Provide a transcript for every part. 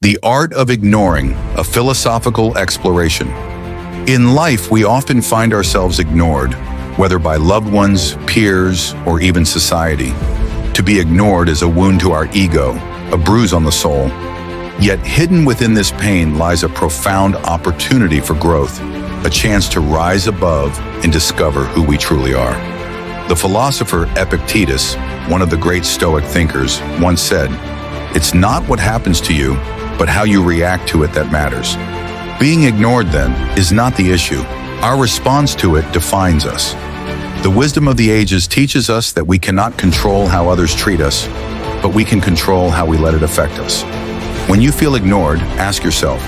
The Art of Ignoring, a Philosophical Exploration. In life, we often find ourselves ignored, whether by loved ones, peers, or even society. To be ignored is a wound to our ego, a bruise on the soul. Yet hidden within this pain lies a profound opportunity for growth, a chance to rise above and discover who we truly are. The philosopher Epictetus, one of the great Stoic thinkers, once said, "It's not what happens to you, but how you react to it that matters." Being ignored, then, is not the issue. Our response to it defines us. The wisdom of the ages teaches us that we cannot control how others treat us, but we can control how we let it affect us. When you feel ignored, ask yourself,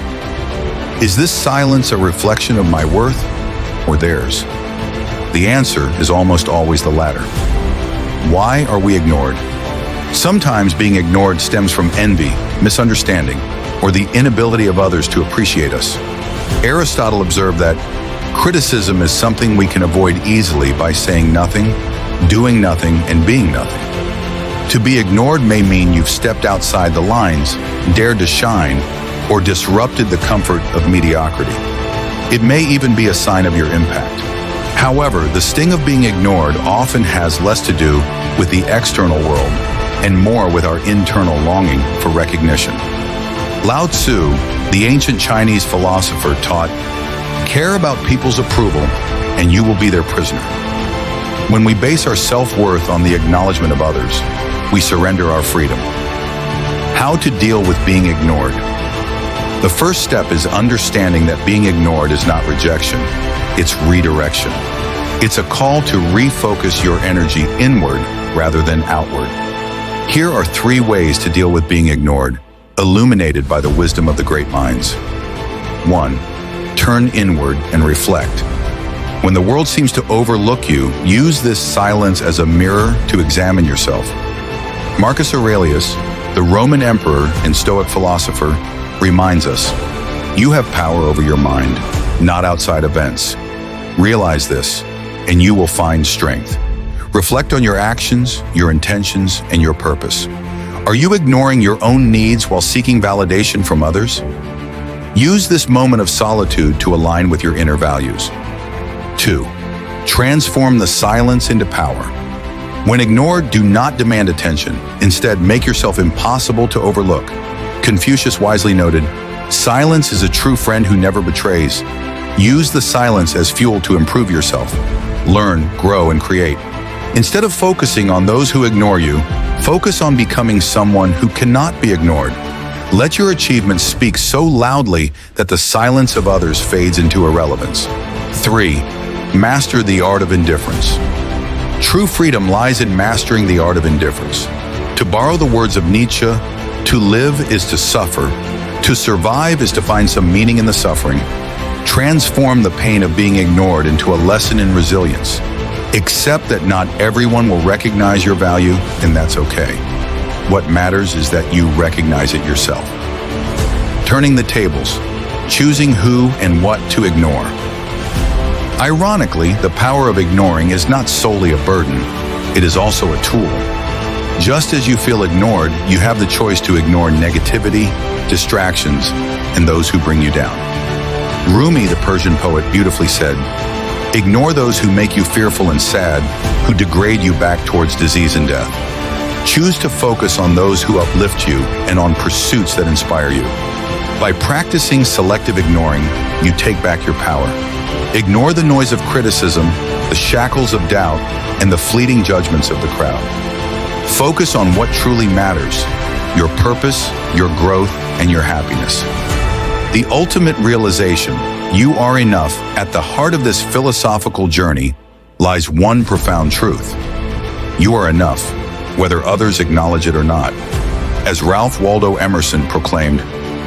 is this silence a reflection of my worth or theirs? The answer is almost always the latter. Why are we ignored? Sometimes being ignored stems from envy, misunderstanding, or the inability of others to appreciate us. Aristotle observed that criticism is something we can avoid easily by saying nothing, doing nothing, and being nothing. To be ignored may mean you've stepped outside the lines, dared to shine, or disrupted the comfort of mediocrity. It may even be a sign of your impact. However, the sting of being ignored often has less to do with the external world and more with our internal longing for recognition. Lao Tzu, the ancient Chinese philosopher, taught, "Care about people's approval, and you will be their prisoner." When we base our self-worth on the acknowledgement of others, we surrender our freedom. How to deal with being ignored? The first step is understanding that being ignored is not rejection, it's redirection. It's a call to refocus your energy inward rather than outward. Here are 3 ways to deal with being ignored, illuminated by the wisdom of the great minds. 1. Turn inward and reflect. When the world seems to overlook you, use this silence as a mirror to examine yourself. Marcus Aurelius, the Roman emperor and Stoic philosopher, reminds us, you have power over your mind, not outside events. Realize this, and you will find strength. Reflect on your actions, your intentions, and your purpose. Are you ignoring your own needs while seeking validation from others? Use this moment of solitude to align with your inner values. 2. Transform the silence into power. When ignored, do not demand attention. Instead, make yourself impossible to overlook. Confucius wisely noted, "Silence is a true friend who never betrays." Use the silence as fuel to improve yourself. Learn, grow, and create. Instead of focusing on those who ignore you, focus on becoming someone who cannot be ignored. Let your achievements speak so loudly that the silence of others fades into irrelevance. 3. Master the art of indifference. True freedom lies in mastering the art of indifference. To borrow the words of Nietzsche, to live is to suffer. To survive is to find some meaning in the suffering. Transform the pain of being ignored into a lesson in resilience. Accept that not everyone will recognize your value, and that's okay. What matters is that you recognize it yourself. Turning the tables, choosing who and what to ignore. Ironically, the power of ignoring is not solely a burden, it is also a tool. Just as you feel ignored, you have the choice to ignore negativity, distractions, and those who bring you down. Rumi, the Persian poet, beautifully said, "Ignore those who make you fearful and sad, who degrade you back towards disease and death. Choose to focus on those who uplift you and on pursuits that inspire you." By practicing selective ignoring, you take back your power. Ignore the noise of criticism, the shackles of doubt, and the fleeting judgments of the crowd. Focus on what truly matters, your purpose, your growth, and your happiness. The ultimate realization, you are enough, at the heart of this philosophical journey lies one profound truth. You are enough, whether others acknowledge it or not. As Ralph Waldo Emerson proclaimed,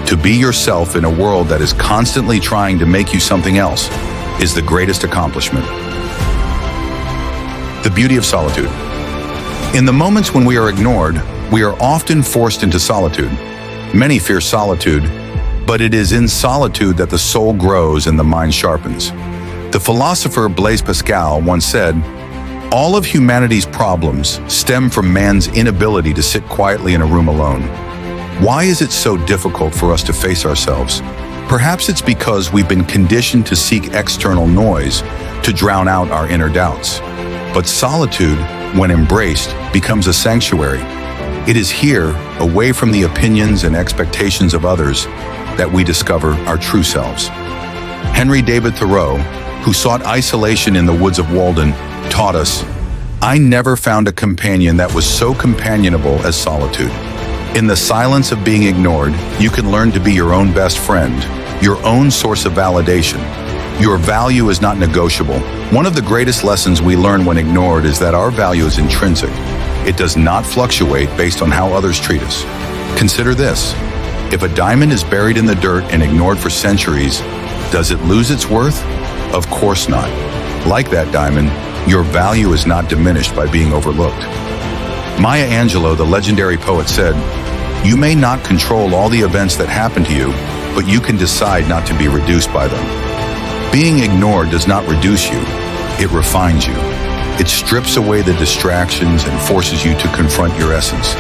to be yourself in a world that is constantly trying to make you something else is the greatest accomplishment. The beauty of solitude. In the moments when we are ignored, we are often forced into solitude. Many fear solitude, but it is in solitude that the soul grows and the mind sharpens. The philosopher Blaise Pascal once said, "All of humanity's problems stem from man's inability to sit quietly in a room alone." Why is it so difficult for us to face ourselves? Perhaps it's because we've been conditioned to seek external noise to drown out our inner doubts. But solitude, when embraced, becomes a sanctuary. It is here, away from the opinions and expectations of others, that we discover our true selves. Henry David Thoreau, who sought isolation in the woods of Walden, taught us, "I never found a companion that was so companionable as solitude." In the silence of being ignored, you can learn to be your own best friend, your own source of validation. Your value is not negotiable. One of the greatest lessons we learn when ignored is that our value is intrinsic. It does not fluctuate based on how others treat us. Consider this. If a diamond is buried in the dirt and ignored for centuries, does it lose its worth? Of course not. Like that diamond, your value is not diminished by being overlooked. Maya Angelou, the legendary poet, said, "You may not control all the events that happen to you, but you can decide not to be reduced by them." Being ignored does not reduce you, it refines you. It strips away the distractions and forces you to confront your essence.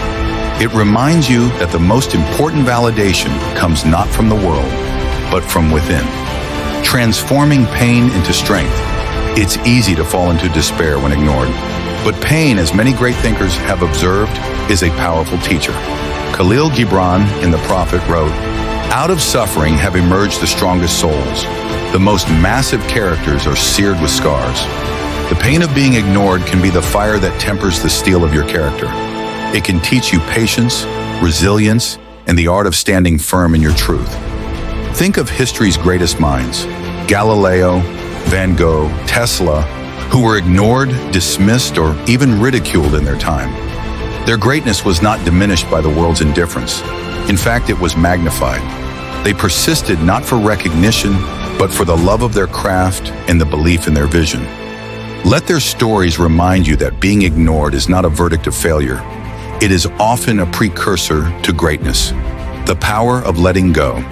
It reminds you that the most important validation comes not from the world, but from within. Transforming pain into strength. It's easy to fall into despair when ignored, but pain, as many great thinkers have observed, is a powerful teacher. Khalil Gibran in The Prophet wrote, "Out of suffering have emerged the strongest souls. The most massive characters are seared with scars." The pain of being ignored can be the fire that tempers the steel of your character. It can teach you patience, resilience, and the art of standing firm in your truth. Think of history's greatest minds, Galileo, Van Gogh, Tesla, who were ignored, dismissed, or even ridiculed in their time. Their greatness was not diminished by the world's indifference. In fact, it was magnified. They persisted not for recognition, but for the love of their craft and the belief in their vision. Let their stories remind you that being ignored is not a verdict of failure. It is often a precursor to greatness. The power of letting go.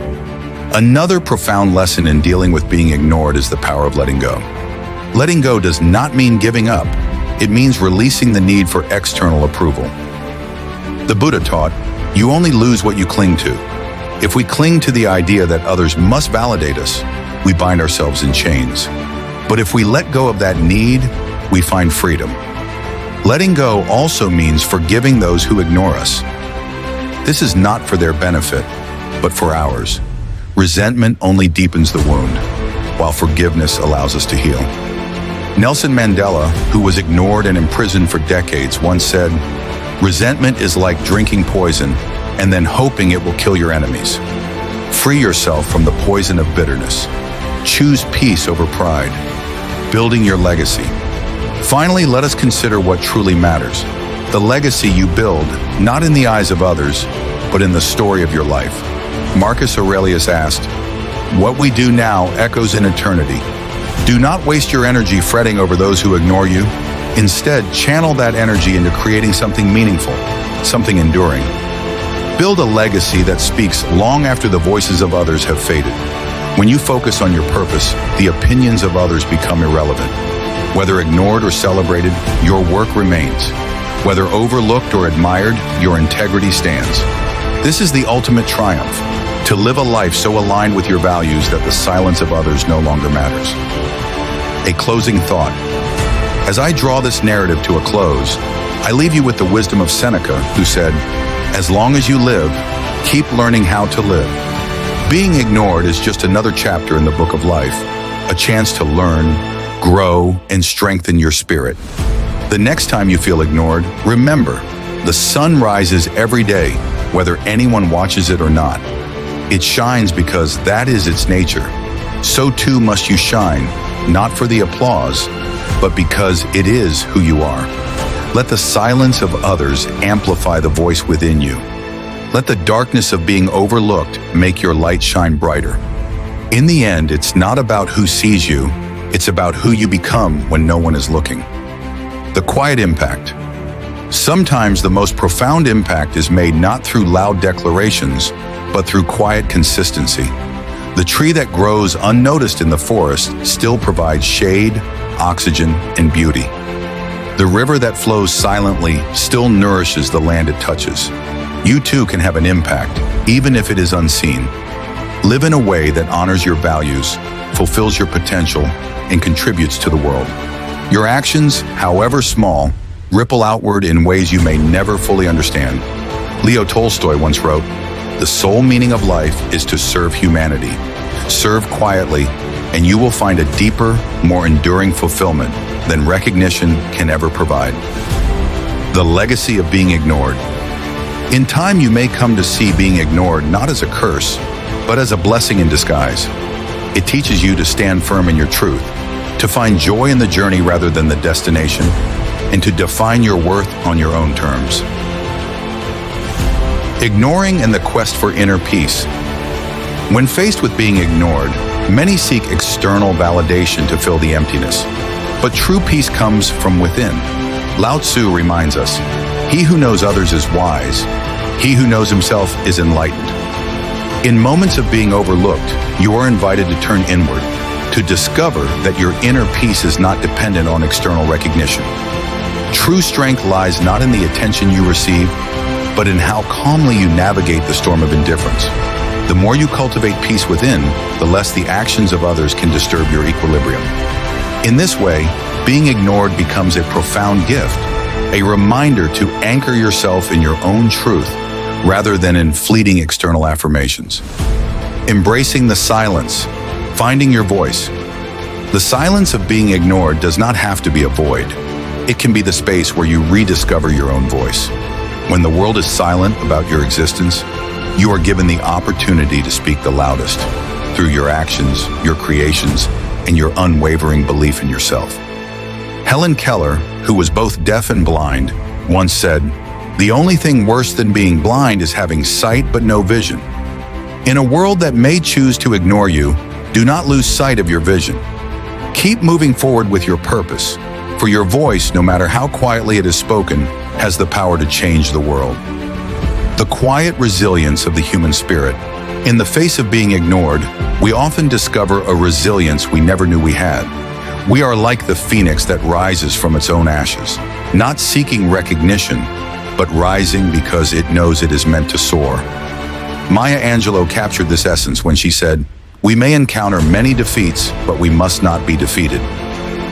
Another profound lesson in dealing with being ignored is the power of letting go. Letting go does not mean giving up. It means releasing the need for external approval. The Buddha taught, "You only lose what you cling to." If we cling to the idea that others must validate us, we bind ourselves in chains. But if we let go of that need, we find freedom. Letting go also means forgiving those who ignore us. This is not for their benefit, but for ours. Resentment only deepens the wound, while forgiveness allows us to heal. Nelson Mandela, who was ignored and imprisoned for decades, once said, "Resentment is like drinking poison and then hoping it will kill your enemies." Free yourself from the poison of bitterness. Choose peace over pride, building your legacy. Finally, let us consider what truly matters. The legacy you build, not in the eyes of others, but in the story of your life. Marcus Aurelius asked, "What we do now echoes in eternity. Do not waste your energy fretting over those who ignore you. Instead, channel that energy into creating something meaningful, something enduring. Build a legacy that speaks long after the voices of others have faded. When you focus on your purpose, the opinions of others become irrelevant. Whether ignored or celebrated, your work remains. Whether overlooked or admired, your integrity stands. This is the ultimate triumph, to live a life so aligned with your values that the silence of others no longer matters." A closing thought. As I draw this narrative to a close, I leave you with the wisdom of Seneca, who said, "As long as you live, keep learning how to live." Being ignored is just another chapter in the book of life, a chance to learn, grow, and strengthen your spirit. The next time you feel ignored, remember, the sun rises every day, whether anyone watches it or not. It shines because that is its nature. So too must you shine, not for the applause, but because it is who you are. Let the silence of others amplify the voice within you. Let the darkness of being overlooked make your light shine brighter. In the end, it's not about who sees you, it's about who you become when no one is looking. The quiet impact. Sometimes the most profound impact is made not through loud declarations, but through quiet consistency. The tree that grows unnoticed in the forest still provides shade, oxygen, and beauty. The river that flows silently still nourishes the land it touches. you too can have an impact, even if it is unseen. Live in a way that honors your values, fulfills your potential, and contributes to the world. Your actions, however small, ripple outward in ways you may never fully understand. Leo Tolstoy once wrote, "The sole meaning of life is to serve humanity. Serve quietly, and you will find a deeper, more enduring fulfillment than recognition can ever provide." The legacy of being ignored. In time, you may come to see being ignored not as a curse, but as a blessing in disguise. It teaches you to stand firm in your truth, to find joy in the journey rather than the destination, and to define your worth on your own terms. Ignoring and the quest for inner peace. When faced with being ignored, many seek external validation to fill the emptiness. But true peace comes from within. Lao Tzu reminds us, "He who knows others is wise. He who knows himself is enlightened." In moments of being overlooked, you are invited to turn inward, to discover that your inner peace is not dependent on external recognition. True strength lies not in the attention you receive, but in how calmly you navigate the storm of indifference. The more you cultivate peace within, the less the actions of others can disturb your equilibrium. In this way, being ignored becomes a profound gift, a reminder to anchor yourself in your own truth rather than in fleeting external affirmations. Embracing the silence, finding your voice. The silence of being ignored does not have to be a void. It can be the space where you rediscover your own voice. When the world is silent about your existence, you are given the opportunity to speak the loudest through your actions, your creations, and your unwavering belief in yourself. Helen Keller, who was both deaf and blind, once said, "The only thing worse than being blind is having sight but no vision." In a world that may choose to ignore you, do not lose sight of your vision. Keep moving forward with your purpose, for your voice, no matter how quietly it is spoken, has the power to change the world. The quiet resilience of the human spirit. In the face of being ignored, we often discover a resilience we never knew we had. We are like the phoenix that rises from its own ashes, not seeking recognition, but rising because it knows it is meant to soar. Maya Angelou captured this essence when she said, "We may encounter many defeats, but we must not be defeated."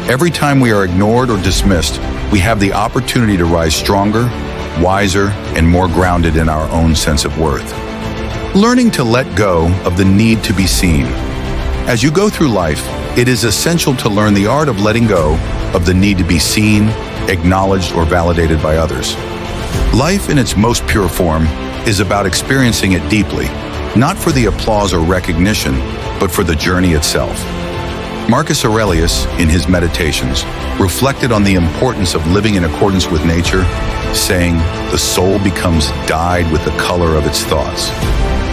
Every time we are ignored or dismissed, we have the opportunity to rise stronger, wiser, and more grounded in our own sense of worth. Learning to let go of the need to be seen. As you go through life, it is essential to learn the art of letting go of the need to be seen, acknowledged, or validated by others. Life in its most pure form is about experiencing it deeply, not for the applause or recognition, but for the journey itself. Marcus Aurelius, in his Meditations, reflected on the importance of living in accordance with nature, saying, "The soul becomes dyed with the color of its thoughts."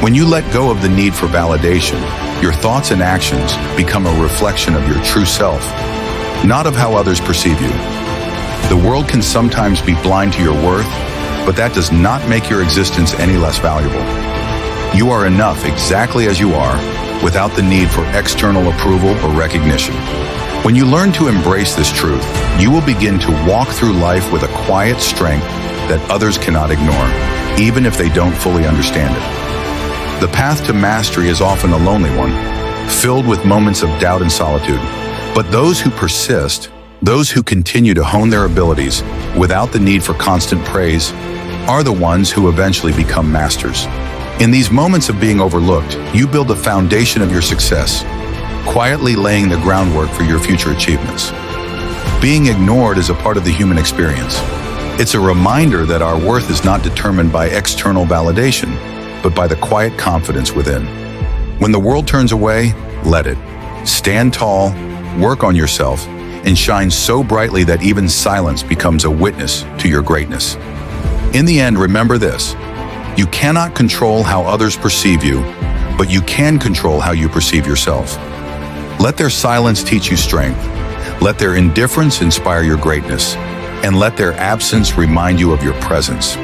When you let go of the need for validation, your thoughts and actions become a reflection of your true self, not of how others perceive you. The world can sometimes be blind to your worth, but that does not make your existence any less valuable. You are enough exactly as you are, without the need for external approval or recognition. When you learn to embrace this truth, you will begin to walk through life with a quiet strength that others cannot ignore, even if they don't fully understand it. The path to mastery is often a lonely one, filled with moments of doubt and solitude. But those who persist, those who continue to hone their abilities without the need for constant praise, are the ones who eventually become masters. In these moments of being overlooked, you build the foundation of your success, quietly laying the groundwork for your future achievements. Being ignored is a part of the human experience. It's a reminder that our worth is not determined by external validation, but by the quiet confidence within. When the world turns away, let it. Stand tall, work on yourself, and shine so brightly that even silence becomes a witness to your greatness. In the end, remember this: you cannot control how others perceive you, but you can control how you perceive yourself. Let their silence teach you strength. Let their indifference inspire your greatness. And let their absence remind you of your presence.